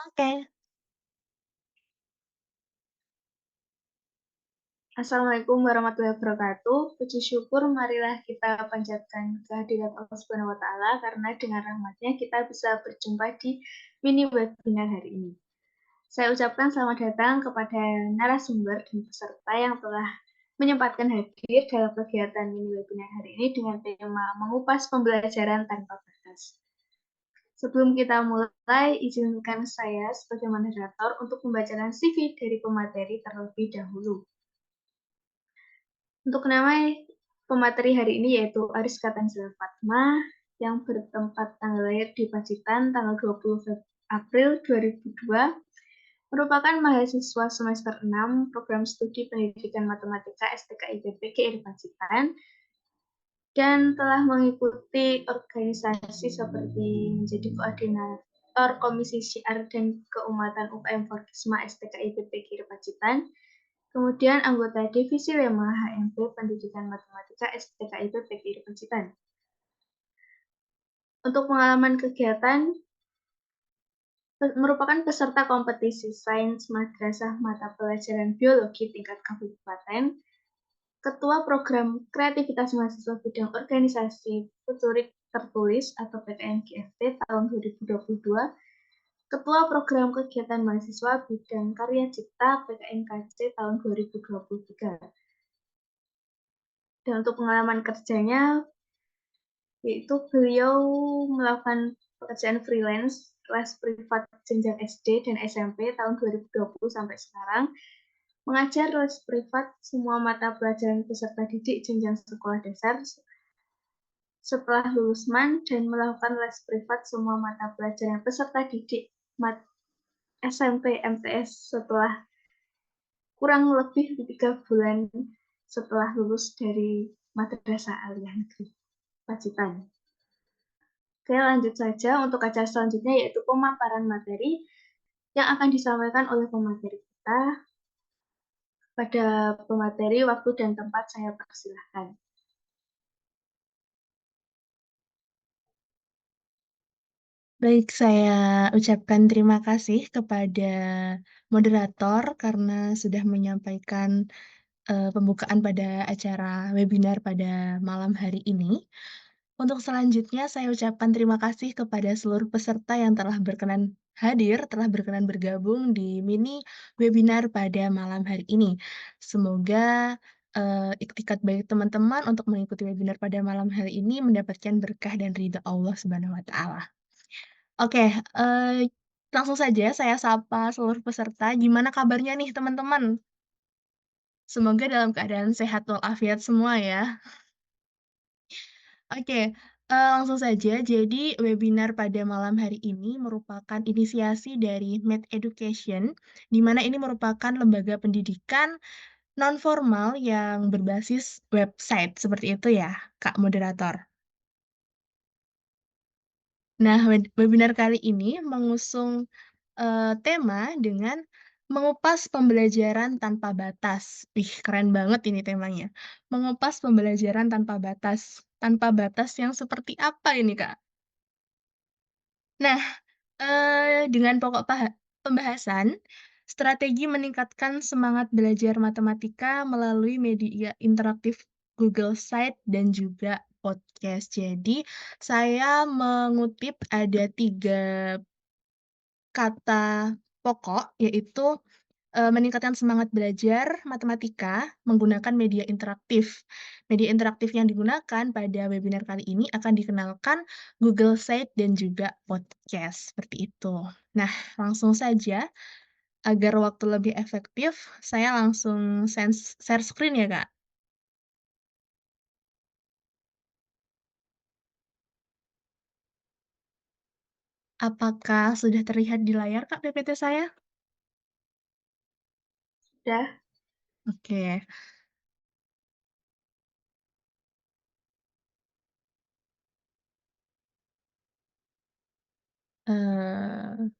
Oke. Assalamualaikum warahmatullahi wabarakatuh. Puji syukur marilah kita panjatkan kehadirat Allah Subhanahu wa taala karena dengan rahmatnya kita bisa berjumpa di mini webinar hari ini. Saya ucapkan selamat datang kepada narasumber dan peserta yang telah menyempatkan hadir dalam kegiatan mini webinar hari ini dengan tema mengupas pembelajaran tanpa batas. Sebelum kita mulai, izinkan saya sebagai moderator untuk membacakan CV dari pemateri terlebih dahulu. Untuk nama pemateri hari ini yaitu Ariska Tanzila Fatma yang bertempat tanggal lahir di Pacitan tanggal 20 April 2002, merupakan mahasiswa semester 6 Program Studi Pendidikan Matematika STK IPB GIR Pacitan dan telah mengikuti organisasi seperti menjadi koordinator Komisi Syiar dan Keumatan UKM Forkisma STK IPB GIR Pacitan. Kemudian anggota Divisi Lema HMP Pendidikan Matematika STK IPB PGRI Pacitan. Untuk pengalaman kegiatan, merupakan peserta kompetisi Sains Madrasah Mata Pelajaran Biologi tingkat kabupaten, Ketua Program Kreativitas Mahasiswa Bidang Organisasi Futurik Tertulis atau PKN-GFT tahun 2022, Ketua Program Kegiatan Mahasiswa Bidang Karya Cipta PKNKC tahun 2023. Dan untuk pengalaman kerjanya, yaitu beliau melakukan pekerjaan freelance, les privat jenjang SD dan SMP tahun 2020 sampai sekarang, mengajar les privat semua mata pelajaran peserta didik jenjang sekolah dasar setelah lulus MAN dan melakukan les privat semua mata pelajaran peserta didik SMP MTS setelah kurang lebih 3 bulan setelah lulus dari Madrasah Aliyah Negeri Pacitan. Oke, lanjut saja untuk acara selanjutnya yaitu pemaparan materi yang akan disampaikan oleh pemateri kita. Pada pemateri, waktu dan tempat saya persilahkan. Baik, saya ucapkan terima kasih kepada moderator karena sudah menyampaikan, pembukaan pada acara webinar pada malam hari ini. Untuk selanjutnya saya ucapkan terima kasih kepada seluruh peserta yang telah berkenan hadir, telah berkenan bergabung di mini webinar pada malam hari ini. Semoga, iktikat baik teman-teman untuk mengikuti webinar pada malam hari ini mendapatkan berkah dan ridha Allah Subhanahu wa taala. Oke, langsung saja saya sapa seluruh peserta, gimana kabarnya nih teman-teman? Semoga dalam keadaan sehat walafiat semua ya. Oke, langsung saja. Jadi webinar pada malam hari ini merupakan inisiasi dari Med Education, di mana ini merupakan lembaga pendidikan non formal yang berbasis website, seperti itu ya, Kak moderator? Nah, webinar kali ini mengusung, tema dengan mengupas pembelajaran tanpa batas. Wih, keren banget ini temanya. Mengupas pembelajaran tanpa batas. Tanpa batas yang seperti apa ini, Kak? Nah, dengan pokok pembahasan, strategi meningkatkan semangat belajar matematika melalui media interaktif Google Site dan juga podcast. Jadi, saya mengutip ada 3 kata pokok, yaitu, meningkatkan semangat belajar matematika menggunakan media interaktif. Media interaktif yang digunakan pada webinar kali ini akan dikenalkan Google Site dan juga podcast, seperti itu. Nah, langsung saja, agar waktu lebih efektif, saya langsung share screen ya, Kak. Apakah sudah terlihat di layar, Kak, PPT saya? Sudah, Oke, eee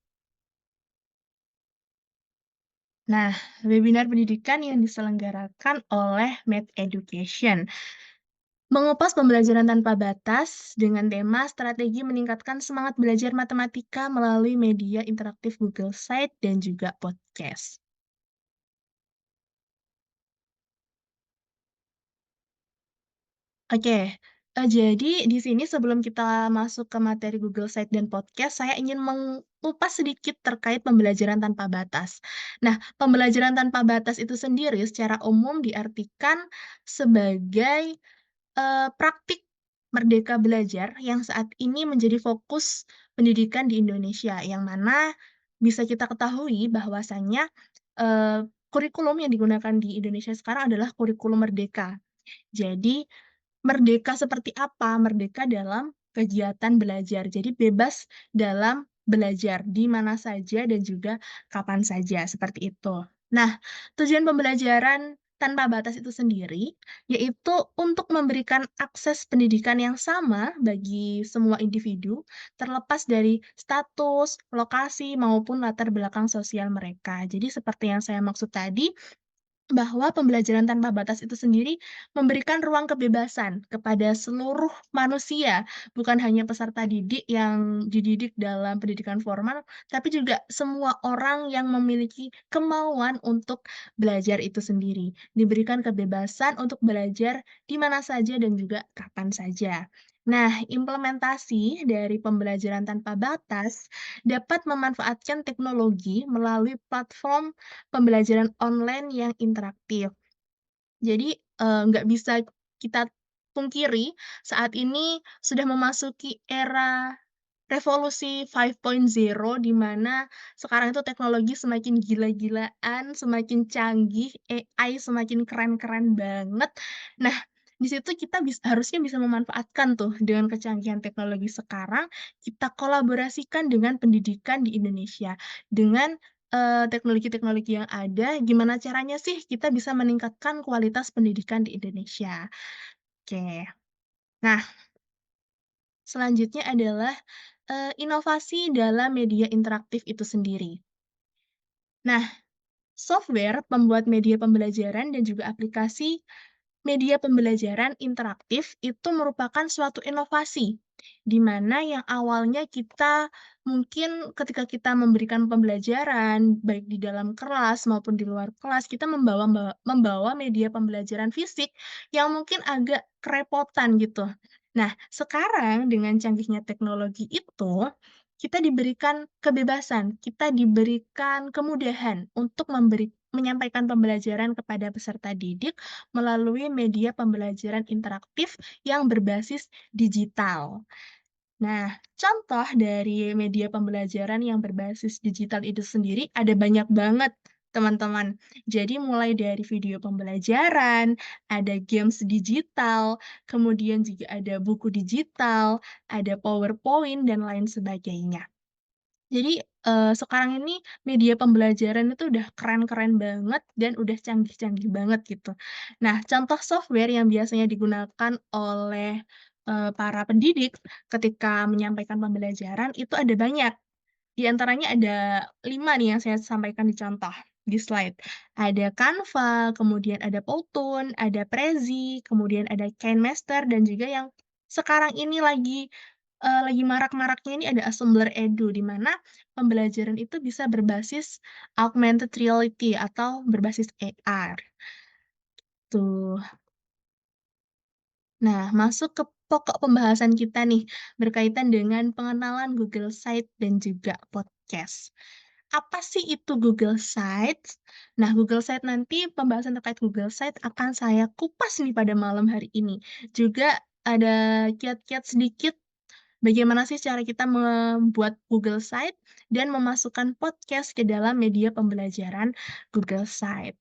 Nah, webinar pendidikan yang diselenggarakan oleh Med Education. Mengupas pembelajaran tanpa batas dengan tema strategi meningkatkan semangat belajar matematika melalui media interaktif Google Site dan juga podcast. Oke, jadi di sini sebelum kita masuk ke materi Google Site dan podcast, saya ingin mengupas sedikit terkait pembelajaran tanpa batas. Nah, pembelajaran tanpa batas itu sendiri secara umum diartikan sebagai praktik merdeka belajar yang saat ini menjadi fokus pendidikan di Indonesia, yang mana bisa kita ketahui bahwasannya, kurikulum yang digunakan di Indonesia sekarang adalah kurikulum merdeka. Jadi, merdeka seperti apa? Merdeka dalam kegiatan belajar, jadi bebas dalam belajar di mana saja dan juga kapan saja, seperti itu. Nah, tujuan pembelajaran tanpa batas itu sendiri, yaitu untuk memberikan akses pendidikan yang sama bagi semua individu, terlepas dari status, lokasi, maupun latar belakang sosial mereka. Jadi seperti yang saya maksud tadi, bahwa pembelajaran tanpa batas itu sendiri memberikan ruang kebebasan kepada seluruh manusia, bukan hanya peserta didik yang dididik dalam pendidikan formal, tapi juga semua orang yang memiliki kemauan untuk belajar itu sendiri. Diberikan kebebasan untuk belajar di mana saja dan juga kapan saja. Nah, implementasi dari pembelajaran tanpa batas dapat memanfaatkan teknologi melalui platform pembelajaran online yang interaktif. Jadi, nggak bisa kita pungkiri saat ini sudah memasuki era revolusi 5.0 di mana sekarang itu teknologi semakin gila-gilaan, semakin canggih, AI semakin keren-keren banget. Nah, di situ kita harusnya bisa memanfaatkan tuh dengan kecanggihan teknologi sekarang, kita kolaborasikan dengan pendidikan di Indonesia. Dengan, teknologi-teknologi yang ada, gimana caranya sih kita bisa meningkatkan kualitas pendidikan di Indonesia? Oke. Nah, selanjutnya adalah inovasi dalam media interaktif itu sendiri. Nah, software pembuat media pembelajaran dan juga aplikasi media pembelajaran interaktif itu merupakan suatu inovasi, di mana yang awalnya kita mungkin ketika kita memberikan pembelajaran, baik di dalam kelas maupun di luar kelas, kita membawa media pembelajaran fisik yang mungkin agak kerepotan gitu. Nah, sekarang dengan canggihnya teknologi itu, kita diberikan kebebasan, kita diberikan kemudahan untuk menyampaikan pembelajaran kepada peserta didik melalui media pembelajaran interaktif yang berbasis digital. Nah, contoh dari media pembelajaran yang berbasis digital itu sendiri ada banyak banget, teman-teman. Jadi mulai dari video pembelajaran, ada games digital, kemudian juga ada buku digital, ada PowerPoint, dan lain sebagainya. Jadi, sekarang ini media pembelajaran itu udah keren-keren banget dan udah canggih-canggih banget gitu. Nah, contoh software yang biasanya digunakan oleh, para pendidik ketika menyampaikan pembelajaran itu ada banyak. Di antaranya ada 5 nih yang saya sampaikan di contoh, di slide. Ada Canva, kemudian ada Powtoon, ada Prezi, kemudian ada KineMaster, dan juga yang sekarang ini lagi marak-maraknya ini ada Assembler Edu, di mana pembelajaran itu bisa berbasis augmented reality atau berbasis AR, tuh. Nah, masuk ke pokok pembahasan kita nih, berkaitan dengan pengenalan Google Site dan juga podcast. Apa sih itu Google Sites? Nah, Google Site nanti pembahasan terkait Google Site akan saya kupas nih pada malam hari ini. Juga ada kiat-kiat sedikit bagaimana sih cara kita membuat Google Site dan memasukkan podcast ke dalam media pembelajaran Google Site.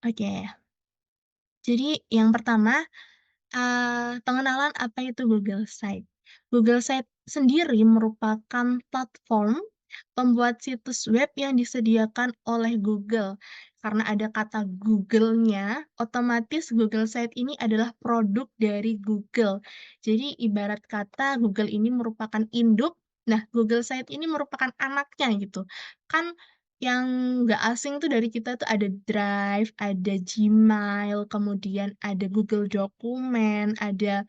Oke, jadi yang pertama, pengenalan apa itu Google Site. Google Site sendiri merupakan platform pembuat situs web yang disediakan oleh Google. Karena ada kata Google-nya, otomatis Google Site ini adalah produk dari Google. Jadi ibarat kata Google ini merupakan induk, nah Google Site ini merupakan anaknya gitu. Kan yang nggak asing tuh dari kita tuh ada Drive, ada Gmail, kemudian ada Google Dokumen, ada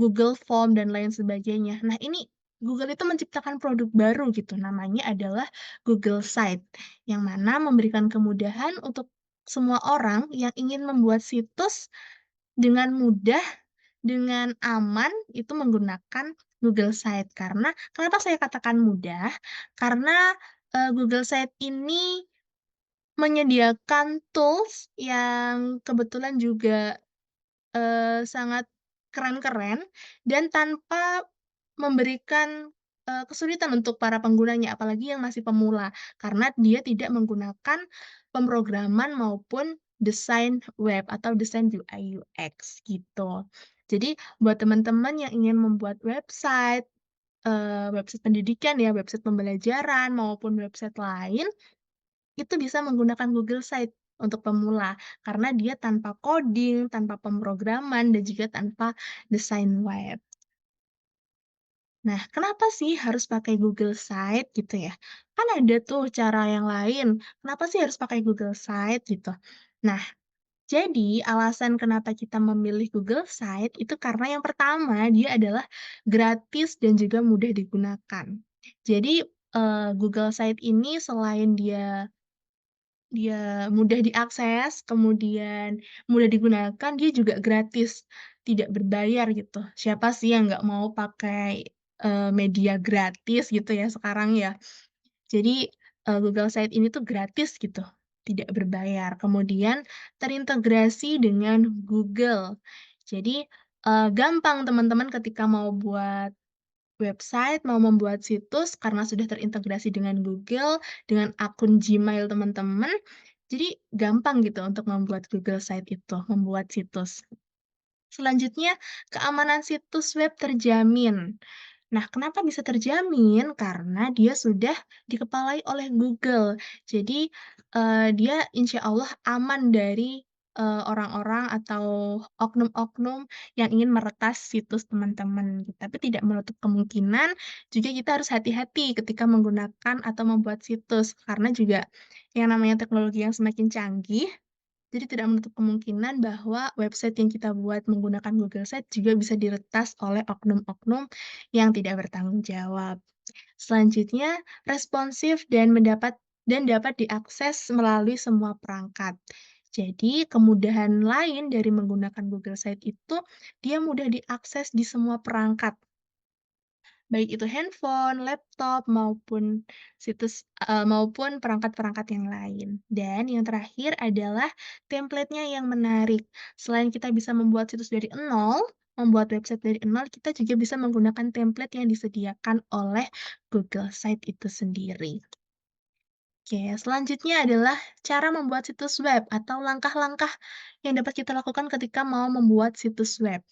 Google Form dan lain sebagainya. Nah, ini Google itu menciptakan produk baru gitu, namanya adalah Google Site, yang mana memberikan kemudahan untuk semua orang yang ingin membuat situs dengan mudah, dengan aman, itu menggunakan Google Site. Karena kenapa saya katakan mudah? Karena, Google Site ini menyediakan tools yang kebetulan juga sangat keren-keren dan tanpa memberikan, kesulitan untuk para penggunanya, apalagi yang masih pemula, karena dia tidak menggunakan pemrograman maupun desain web atau desain UI UX gitu. Jadi buat teman-teman yang ingin membuat website, website pendidikan ya, website pembelajaran maupun website lain itu bisa menggunakan Google Site untuk pemula, karena dia tanpa coding, tanpa pemrograman, dan juga tanpa desain web. Nah, kenapa sih harus pakai Google Site gitu ya? Kan ada tuh cara yang lain, kenapa sih harus pakai Google Site gitu? Nah, jadi alasan kenapa kita memilih Google Site itu karena yang pertama, dia adalah gratis dan juga mudah digunakan. Jadi, Google Site ini selain dia mudah diakses, kemudian mudah digunakan, dia juga gratis, tidak berbayar gitu. Siapa sih yang nggak mau pakai, media gratis gitu ya sekarang ya. Jadi, Google Site ini tuh gratis gitu, tidak berbayar. Kemudian terintegrasi dengan Google. Jadi, gampang teman-teman ketika mau buat website, mau membuat situs karena sudah terintegrasi dengan Google, dengan akun Gmail teman-teman, jadi gampang gitu untuk membuat Google Site itu, membuat situs. Selanjutnya, keamanan situs web terjamin. Nah, kenapa bisa terjamin? Karena dia sudah dikepalai oleh Google. Jadi, dia insya Allah aman dari, orang-orang atau oknum-oknum yang ingin meretas situs teman-teman, gitu. Tapi tidak menutup kemungkinan juga kita harus hati-hati ketika menggunakan atau membuat situs, karena juga yang namanya teknologi yang semakin canggih, jadi tidak menutup kemungkinan bahwa website yang kita buat menggunakan Google Site juga bisa diretas oleh oknum-oknum yang tidak bertanggung jawab. Selanjutnya, responsif dan dapat diakses melalui semua perangkat. Jadi, kemudahan lain dari menggunakan Google Site itu, dia mudah diakses di semua perangkat. Baik itu handphone, laptop, maupun perangkat-perangkat yang lain. Dan yang terakhir adalah template-nya yang menarik. Selain kita bisa membuat situs dari nol, membuat website dari nol, kita juga bisa menggunakan template yang disediakan oleh Google Site itu sendiri. Oke, selanjutnya adalah cara membuat situs web atau langkah-langkah yang dapat kita lakukan ketika mau membuat situs web.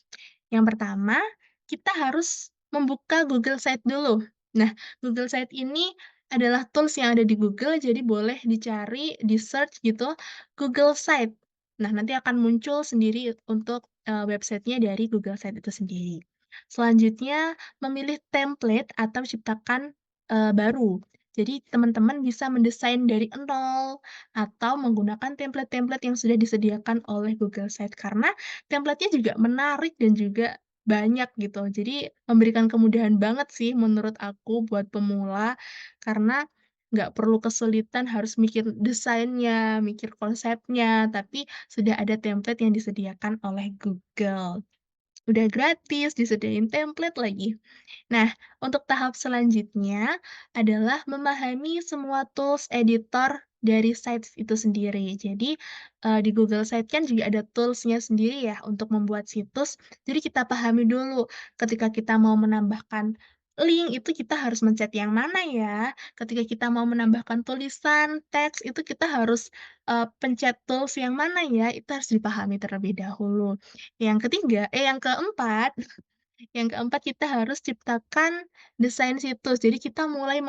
Yang pertama, kita harus membuka Google Site dulu. Nah, Google Site ini adalah tools yang ada di Google, jadi boleh dicari, di-search gitu, Google Site. Nah, nanti akan muncul sendiri untuk, websitenya dari Google Site itu sendiri. Selanjutnya, memilih template atau ciptakan, baru. Jadi teman-teman bisa mendesain dari nol, atau menggunakan template-template yang sudah disediakan oleh Google Site. Karena template-nya juga menarik dan juga banyak gitu. Jadi memberikan kemudahan banget sih menurut aku buat pemula, karena nggak perlu kesulitan harus mikir desainnya, mikir konsepnya, tapi sudah ada template yang disediakan oleh Google. Udah gratis, disediain template lagi. Nah, untuk tahap selanjutnya adalah memahami semua tools editor dari sites itu sendiri. Jadi, di Google Site kan juga ada tools-nya sendiri ya untuk membuat situs. Jadi kita pahami dulu ketika kita mau menambahkan link itu kita harus mencet yang mana ya, ketika kita mau menambahkan tulisan, teks itu kita harus, pencet tools yang mana ya, itu harus dipahami terlebih dahulu. Yang keempat yang keempat, kita harus ciptakan desain situs. Jadi kita mulai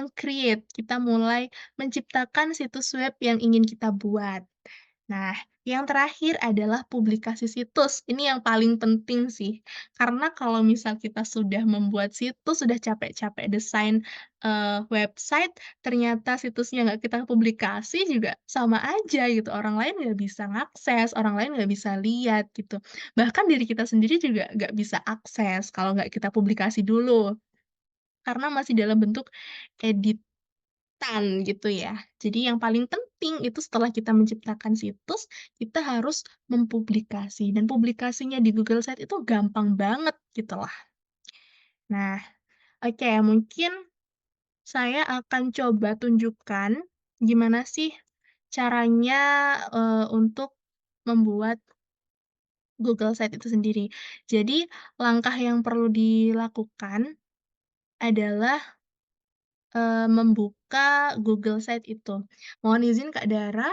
kita mulai menciptakan situs web yang ingin kita buat. Nah, Yang terakhir adalah publikasi situs, ini yang paling penting sih. Karena kalau misal kita sudah membuat situs, sudah capek-capek desain, website, ternyata situsnya nggak kita publikasi juga sama aja gitu, orang lain nggak bisa ngakses, orang lain nggak bisa lihat gitu. Bahkan diri kita sendiri juga nggak bisa akses kalau nggak kita publikasi dulu, karena masih dalam bentuk edit gitu ya. Jadi yang paling penting itu setelah kita menciptakan situs, kita harus mempublikasi dan publikasinya di Google Site itu gampang banget gitu lah. Nah, oke mungkin saya akan coba tunjukkan gimana sih caranya, untuk membuat Google Site itu sendiri. Jadi langkah yang perlu dilakukan adalah membuka Google Site itu. Mohon izin Kak Dara,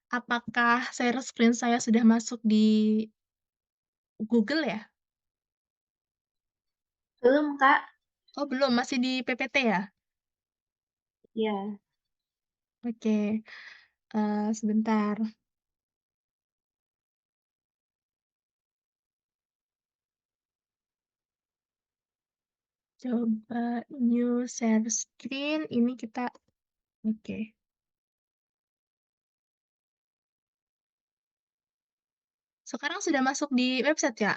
apakah share screen saya sudah masuk di Google ya? Belum, Kak. Oh belum, masih di PPT ya? Iya. Oke, sebentar, coba new share screen, ini kita oke. Sekarang sudah masuk di website ya?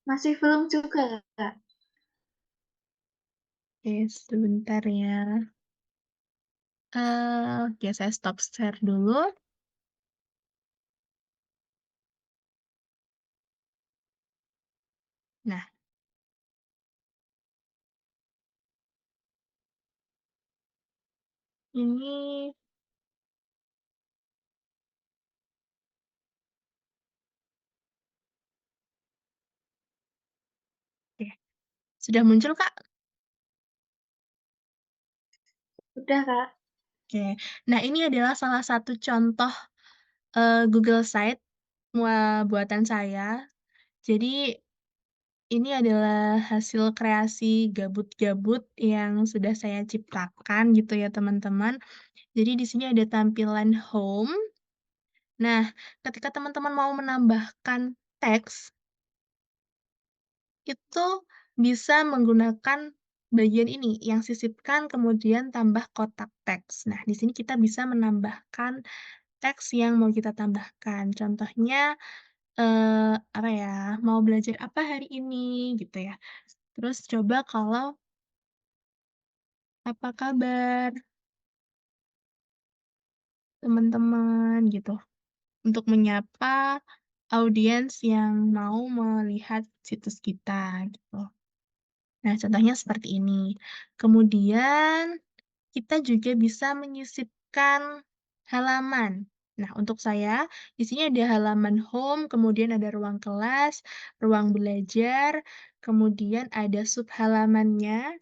Masih belum juga, Kak. Oke, sebentar ya. Oke saya stop share dulu. Nah, ini oke, sudah muncul Kak? Udah, Kak. Oke. Nah, ini adalah salah satu contoh, Google Site buatan saya. Jadi, ini adalah hasil kreasi gabut-gabut yang sudah saya ciptakan gitu ya, teman-teman. Jadi di sini ada tampilan home. Nah, ketika teman-teman mau menambahkan teks, itu bisa menggunakan bagian ini, yang sisipkan kemudian tambah kotak teks. Nah, di sini kita bisa menambahkan teks yang mau kita tambahkan. Contohnya, apa ya, mau belajar apa hari ini, gitu ya. Terus coba kalau, "Apa kabar teman-teman?" Gitu, untuk menyapa audiens yang mau melihat situs kita, gitu. Nah, contohnya seperti ini. Kemudian kita juga bisa menyisipkan halaman. Nah, untuk saya, di sini ada halaman home, kemudian ada ruang kelas, ruang belajar, kemudian ada subhalamannya,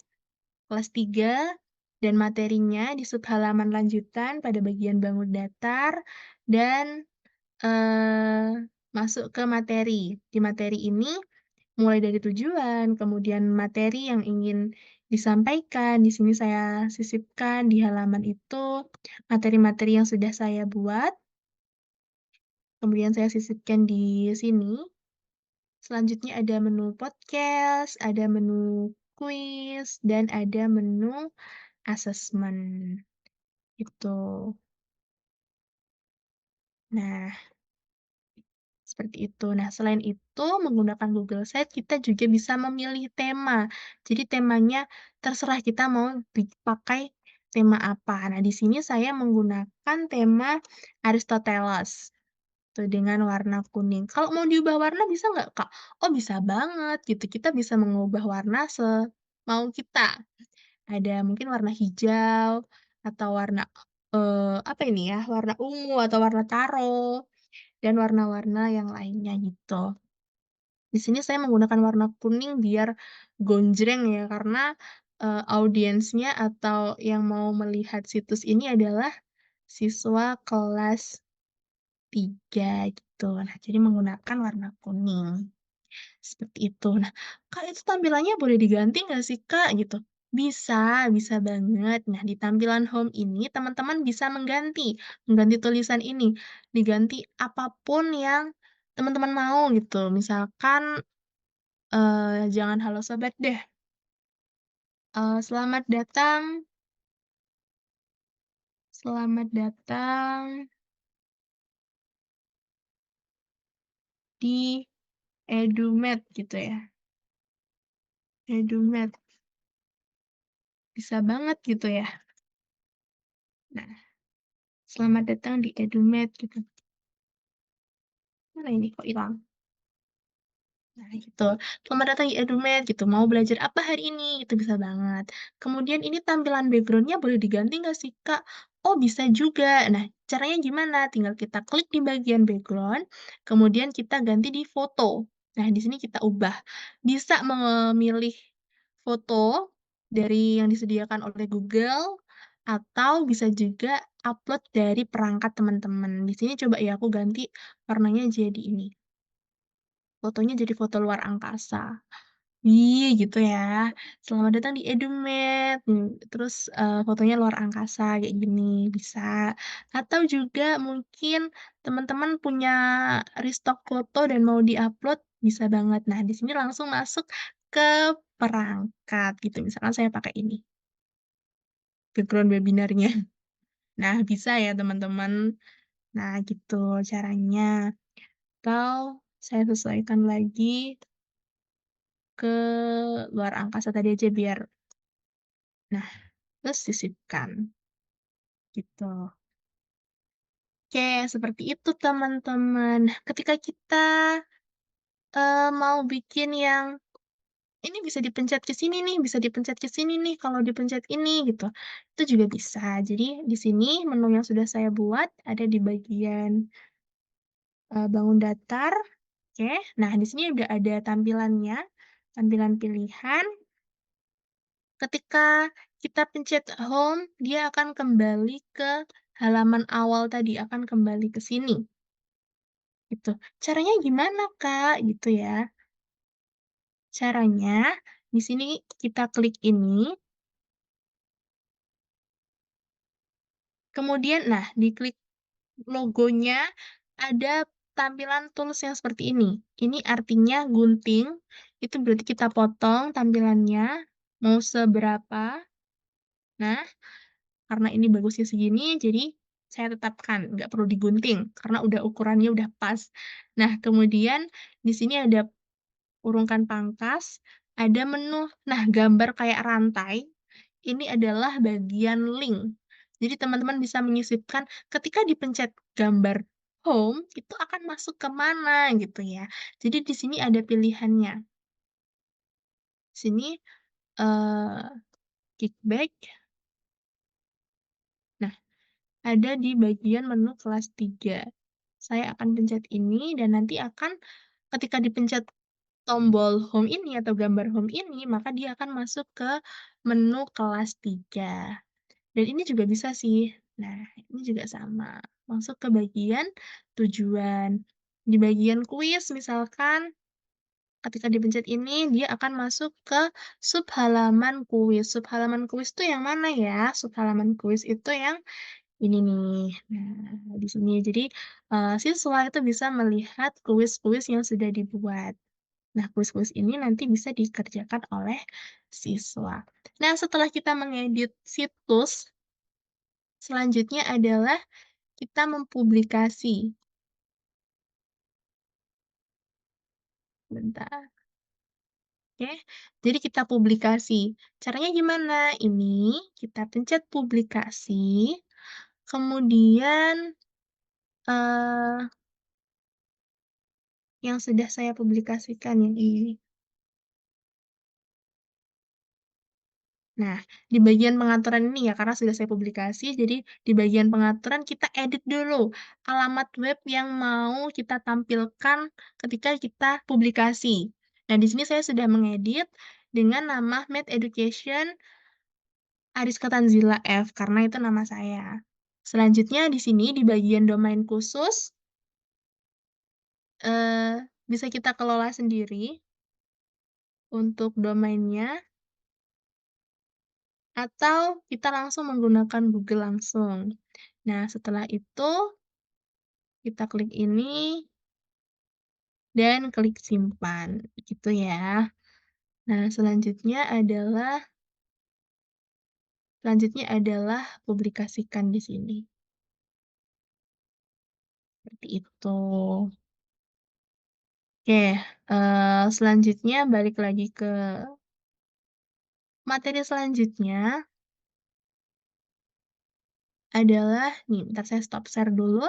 kelas 3 dan materinya di subhalaman lanjutan pada bagian bangun datar, dan masuk ke materi. Di materi ini mulai dari tujuan, kemudian materi yang ingin disampaikan, di sini saya sisipkan di halaman itu materi-materi yang sudah saya buat, kemudian saya sisipkan di sini. Selanjutnya ada menu podcast, ada menu kuis, dan ada menu asesmen, itu. Nah, seperti itu. Nah, selain itu, menggunakan Google Site kita juga bisa memilih tema. Jadi temanya terserah kita mau dipakai tema apa. Nah, di sini saya menggunakan tema Aristoteles, tuh dengan warna kuning. Kalau mau diubah warna bisa nggak, Kak? Oh, bisa banget gitu. Kita bisa mengubah warna semau kita. Ada mungkin warna hijau atau warna, apa ini ya, warna ungu atau warna taro dan warna-warna yang lainnya gitu. Di sini saya menggunakan warna kuning biar gonjreng ya, karena, audiensnya atau yang mau melihat situs ini adalah siswa kelas 3 gitu. Nah, jadi menggunakan warna kuning, seperti itu. Nah, "Kak, itu tampilannya boleh diganti nggak sih, Kak?" Gitu. Bisa banget. Nah, di tampilan home ini teman-teman bisa mengganti tulisan ini, diganti apapun yang teman-teman mau gitu. Misalkan, jangan halo sobat deh, selamat datang di Edumed gitu ya, Edumed, bisa banget gitu ya. Nah, selamat datang di Edumed gitu. Mana ini kok hilang? Nah gitu, "Selamat datang di Edumed," gitu, "Mau belajar apa hari ini?" Itu bisa banget. Kemudian ini tampilan background-nya boleh diganti nggak sih, Kak? Oh bisa juga. Nah, caranya gimana? Tinggal kita klik di bagian background, kemudian kita ganti di foto. Nah, di sini kita ubah. Bisa memilih foto dari yang disediakan oleh Google, atau bisa juga upload dari perangkat teman-teman. Di sini coba ya aku ganti warnanya jadi ini, fotonya jadi foto luar angkasa. Gitu ya. Selamat datang di Edumed, terus, fotonya luar angkasa kayak gini, bisa. Atau juga mungkin teman-teman punya restock foto dan mau di-upload, bisa banget. Nah, di sini langsung masuk ke perangkat gitu, misalkan saya pakai ini, background webinarnya. Nah, bisa ya teman-teman. Nah, gitu caranya. Atau saya sesuaikan lagi ke luar angkasa tadi aja biar nah, terus sisipkan, gitu. Oke, seperti itu teman-teman. Nah, ketika kita, mau bikin yang, ini bisa dipencet ke sini nih, bisa dipencet ke sini nih, kalau dipencet ini, gitu. Itu juga bisa. Jadi di sini menu yang sudah saya buat ada di bagian, bangun datar, oke. Nah, di sini udah ada tampilannya, tampilan pilihan. Ketika kita pencet home, dia akan kembali ke halaman awal tadi, akan kembali ke sini, gitu. Caranya gimana, Kak? Gitu ya. Caranya, di sini kita klik ini, kemudian nah, diklik logonya, ada tampilan tools yang seperti ini. Ini artinya gunting, itu berarti kita potong tampilannya, mau seberapa. Nah, karena ini bagusnya segini, jadi saya tetapkan, nggak perlu digunting, karena udah ukurannya udah pas. Nah, kemudian di sini ada urungkan pangkas, ada menu. Nah, gambar kayak rantai, ini adalah bagian link. Jadi teman-teman bisa menyisipkan ketika dipencet gambar home, itu akan masuk ke mana gitu ya. Jadi di sini ada pilihannya. Sini, kickback. Nah, ada di bagian menu kelas 3. Saya akan pencet ini dan nanti akan ketika dipencet tombol home ini atau gambar home ini, maka dia akan masuk ke menu kelas 3. Dan ini juga bisa sih. Nah, ini juga sama, masuk ke bagian tujuan. Di bagian kuis misalkan, ketika dipencet ini, dia akan masuk ke subhalaman kuis. Subhalaman kuis itu yang mana ya? Subhalaman kuis itu yang ini nih. Nah, di sini. Jadi, siswa itu bisa melihat kuis-kuis yang sudah dibuat. Nah, kuis-kuis ini nanti bisa dikerjakan oleh siswa. Nah, setelah kita mengedit situs, selanjutnya adalah kita mempublikasi. Bentar, oke. Jadi kita publikasi. Caranya gimana? Ini kita pencet publikasi, kemudian, eee, yang sudah saya publikasikan yang ini. Nah, di bagian pengaturan ini ya, karena sudah saya publikasi, jadi di bagian pengaturan kita edit dulu alamat web yang mau kita tampilkan ketika kita publikasi. Nah, di sini saya sudah mengedit dengan nama Med Education Ariska Tanzila F, karena itu nama saya. Selanjutnya di sini di bagian domain khusus, bisa kita kelola sendiri untuk domainnya. atau kita langsung menggunakan Google langsung. Nah, setelah itu kita klik ini dan klik simpan, gitu ya. Nah, selanjutnya adalah publikasikan di sini, seperti itu. Oke, selanjutnya balik lagi ke materi selanjutnya adalah nih, bentar saya stop share dulu.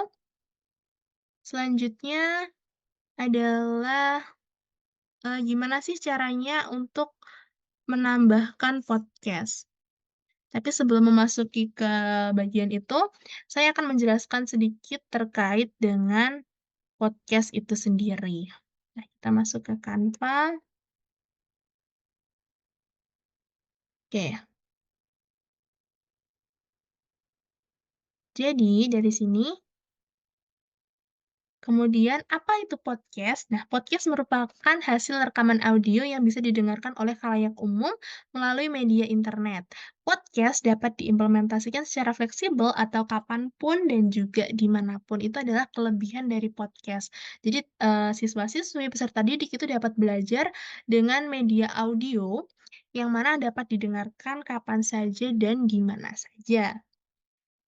Selanjutnya adalah, gimana sih caranya untuk menambahkan podcast. Tapi sebelum memasuki ke bagian itu, saya akan menjelaskan sedikit terkait dengan podcast itu sendiri. Nah, kita masuk ke Canva. Oke, jadi dari sini kemudian, apa itu podcast? Nah, podcast merupakan hasil rekaman audio yang bisa didengarkan oleh khalayak umum melalui media internet. Podcast dapat diimplementasikan secara fleksibel atau kapanpun dan juga dimanapun. Itu adalah kelebihan dari podcast. Jadi, siswa-siswi peserta didik itu dapat belajar dengan media audio yang mana dapat didengarkan kapan saja dan di mana saja.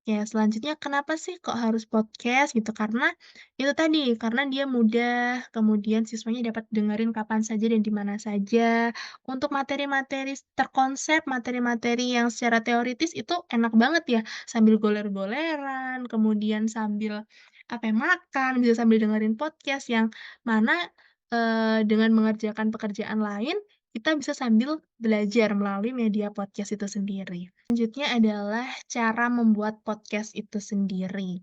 Ya, selanjutnya kenapa sih kok harus podcast gitu, karena itu tadi, karena dia mudah, kemudian siswanya dapat dengerin kapan saja dan di mana saja. Untuk materi-materi terkonsep, materi-materi yang secara teoritis itu enak banget ya, sambil goler-goleran, kemudian sambil, apa ya, makan, bisa sambil dengerin podcast yang mana, dengan mengerjakan pekerjaan lain, kita bisa sambil belajar melalui media podcast itu sendiri. Selanjutnya adalah cara membuat podcast itu sendiri.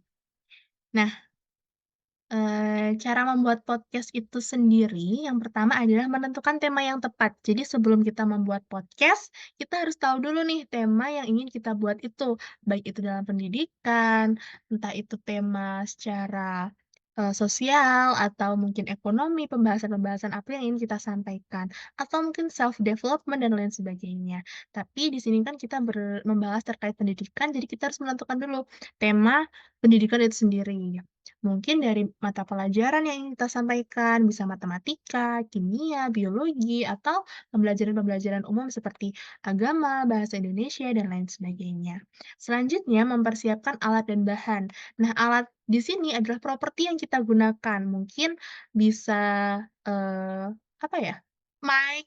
Nah, cara membuat podcast itu sendiri, yang pertama adalah menentukan tema yang tepat. Jadi sebelum kita membuat podcast, kita harus tahu dulu nih tema yang ingin kita buat itu, baik itu dalam pendidikan, entah itu tema secara, sosial, atau mungkin ekonomi, pembahasan-pembahasan apa yang ingin kita sampaikan, atau mungkin self development dan lain sebagainya. Tapi di sini kan kita membahas terkait pendidikan, jadi kita harus menentukan dulu tema pendidikan itu sendiri. Mungkin dari mata pelajaran yang ingin kita sampaikan, bisa matematika, kimia, biologi, atau pembelajaran-pembelajaran umum seperti agama, bahasa Indonesia, dan lain sebagainya. Selanjutnya, mempersiapkan alat dan bahan. Nah, alat di sini adalah properti yang kita gunakan. Mungkin bisa, apa ya, mic,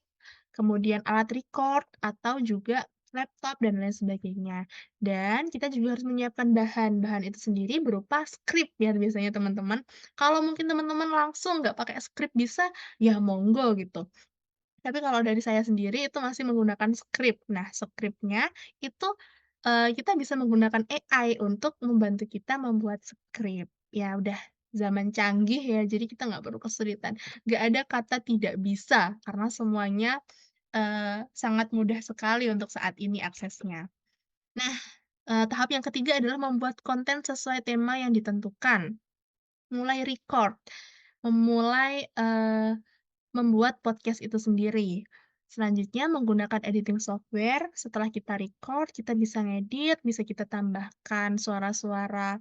kemudian alat record, atau juga laptop, dan lain sebagainya. Dan kita juga harus menyiapkan bahan. Bahan itu sendiri berupa skrip ya biasanya teman-teman. Kalau mungkin teman-teman langsung nggak pakai skrip bisa, ya monggo gitu. Tapi kalau dari saya sendiri itu masih menggunakan skrip. Nah, skripnya itu, kita bisa menggunakan AI untuk membantu kita membuat skrip. Ya udah zaman canggih ya, jadi kita nggak perlu kesulitan. Nggak ada kata tidak bisa, karena semuanya, sangat mudah sekali untuk saat ini aksesnya. Nah, tahap yang ketiga adalah membuat konten sesuai tema yang ditentukan. Mulai record, memulai, membuat podcast itu sendiri. Selanjutnya menggunakan editing software, setelah kita record, kita bisa ngedit, bisa kita tambahkan suara-suara,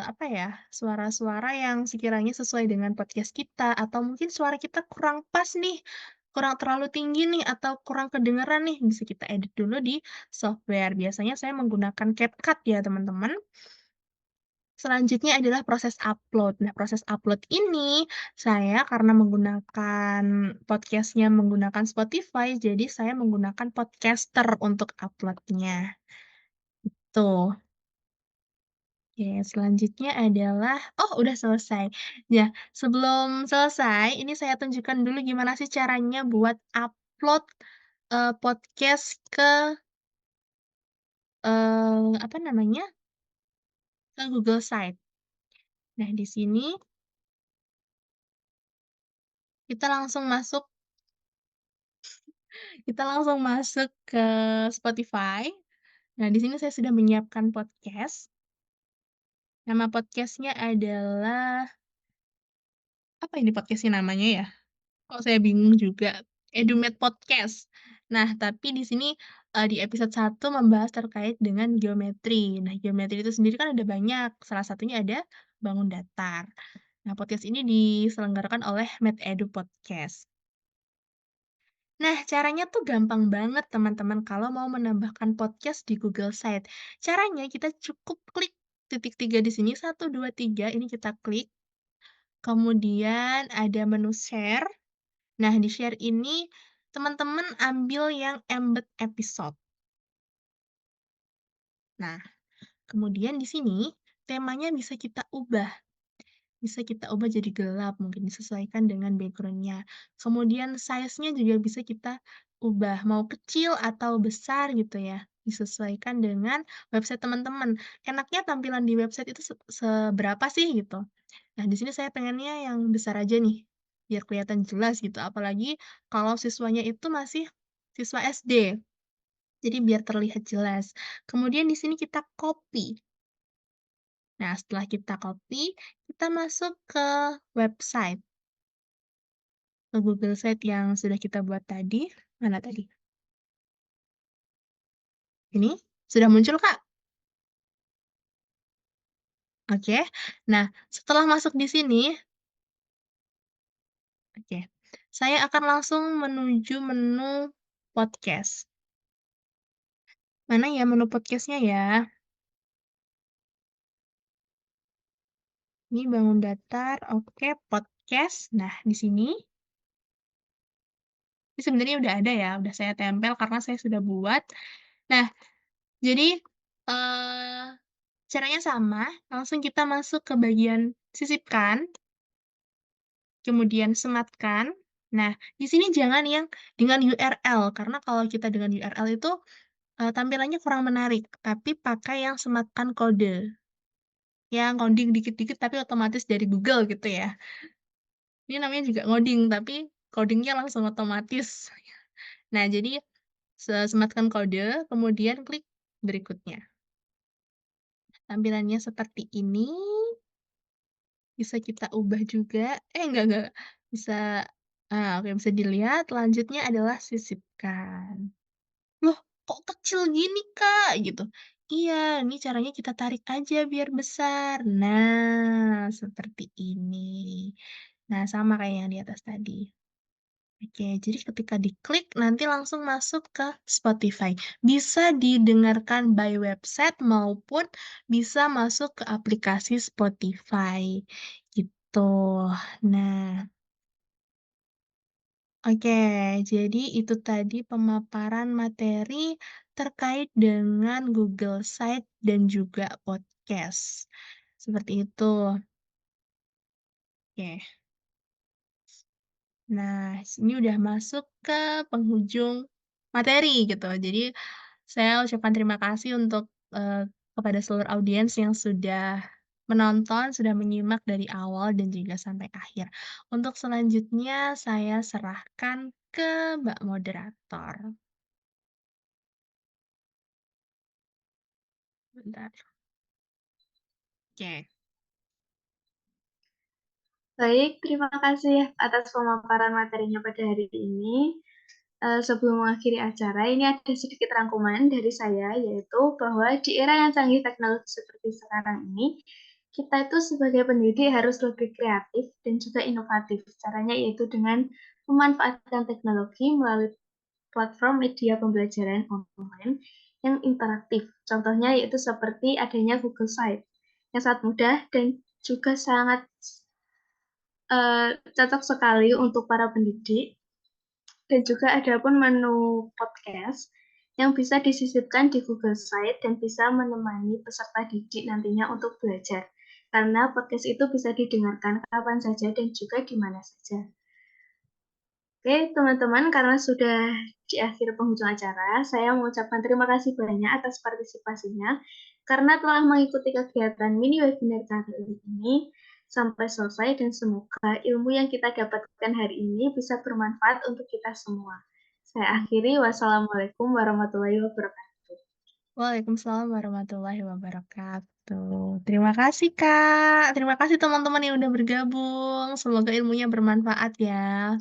apa ya, suara-suara yang sekiranya sesuai dengan podcast kita, atau mungkin suara kita kurang pas nih, kurang terlalu tinggi nih, atau kurang kedengeran nih, bisa kita edit dulu di software. Biasanya saya menggunakan CapCut ya, teman-teman. Selanjutnya adalah proses upload. Nah, proses upload ini saya karena menggunakan podcast-nya menggunakan Spotify, jadi saya menggunakan Podcaster untuk upload-nya, tuh. Oke, selanjutnya adalah oh, udah selesai. Ya, sebelum selesai, ini saya tunjukkan dulu gimana sih caranya buat upload, podcast ke, apa namanya, ke Google Site. Nah, di sini kita langsung masuk Kita langsung masuk ke Spotify. Nah, di sini saya sudah menyiapkan podcast. Nama podcast-nya adalah apa ini podcast-nya namanya ya? Kok saya bingung juga. Edumed Podcast. Nah, tapi di sini di episode 1 membahas terkait dengan geometri. Nah, geometri itu sendiri kan ada banyak, salah satunya ada bangun datar. Nah, podcast ini diselenggarakan oleh MedEdu Podcast. Nah, caranya tuh gampang banget teman-teman kalau mau menambahkan podcast di Google Site. Caranya kita cukup klik titik 3 di sini, 1, 2, 3 ini kita klik, kemudian ada menu share. Nah, di share ini teman-teman ambil yang embed episode. Nah, kemudian di sini temanya bisa kita ubah jadi gelap, mungkin disesuaikan dengan background-nya. Kemudian size-nya juga bisa kita ubah, mau kecil atau besar gitu ya, disesuaikan dengan website teman-teman. Enaknya tampilan di website itu seberapa sih gitu. Nah, di sini saya pengennya yang besar aja nih, biar kelihatan jelas gitu, apalagi kalau siswanya itu masih siswa SD, jadi biar terlihat jelas. Kemudian di sini kita copy. Nah, setelah kita copy, kita masuk ke website, ke Google Site yang sudah kita buat tadi. Mana tadi? Ini? Sudah muncul, Kak? Oke. Nah, setelah masuk di sini, oke, saya akan langsung menuju menu podcast. Mana ya menu podcastnya ya? Ini bangun datar, oke, podcast. Nah, di sini, ini sebenarnya udah ada ya, udah saya tempel karena saya sudah buat. Nah, jadi, eee caranya sama, langsung kita masuk ke bagian sisipkan, kemudian sematkan. Nah, di sini jangan yang dengan URL, karena kalau kita dengan URL itu, tampilannya kurang menarik, tapi pakai yang sematkan kode, yang ngoding dikit-dikit tapi otomatis dari Google gitu ya. Ini namanya juga ngoding, tapi coding-nya langsung otomatis. Nah, jadi sematkan kode, kemudian klik berikutnya. Tampilannya seperti ini. Bisa kita ubah juga enggak, bisa oke bisa dilihat, selanjutnya adalah sisipkan. "Loh, kok kecil gini, Kak?" Gitu. "Iya, ini caranya kita tarik aja biar besar." Nah, seperti ini. Nah, sama kayak yang di atas tadi. Oke, jadi ketika diklik nanti langsung masuk ke Spotify. Bisa didengarkan by website maupun bisa masuk ke aplikasi Spotify, gitu. Nah, oke, jadi itu tadi pemaparan materi terkait dengan Google Site dan juga podcast. Seperti itu. Oke. Nah, ini udah masuk ke penghujung materi gitu. Jadi, saya ucapkan terima kasih untuk, kepada seluruh audiens yang sudah menonton, sudah menyimak dari awal dan juga sampai akhir. Untuk selanjutnya saya serahkan ke Mbak moderator. Bentar, oke. Baik, terima kasih atas pemaparan materinya pada hari ini. Sebelum mengakhiri acara, ini ada sedikit rangkuman dari saya, yaitu bahwa di era yang canggih teknologi seperti sekarang ini, kita itu sebagai pendidik harus lebih kreatif dan juga inovatif. Caranya yaitu dengan memanfaatkan teknologi melalui platform media pembelajaran online yang interaktif. Contohnya yaitu seperti adanya Google Site yang sangat mudah dan juga sangat cocok sekali untuk para pendidik dan juga ada pun menu podcast yang bisa disisipkan di Google Site dan bisa menemani peserta didik nantinya untuk belajar. Karena podcast itu bisa didengarkan kapan saja dan juga di mana saja. Oke, teman-teman, karena sudah di akhir penghujung acara, saya mengucapkan terima kasih banyak atas partisipasinya karena telah mengikuti kegiatan mini webinar kali ini sampai selesai dan semoga ilmu yang kita dapatkan hari ini bisa bermanfaat untuk kita semua. Saya akhiri, wassalamualaikum warahmatullahi wabarakatuh. Waalaikumsalam warahmatullahi wabarakatuh. Terima kasih, Kak. Terima kasih teman-teman yang udah bergabung. Semoga ilmunya bermanfaat ya.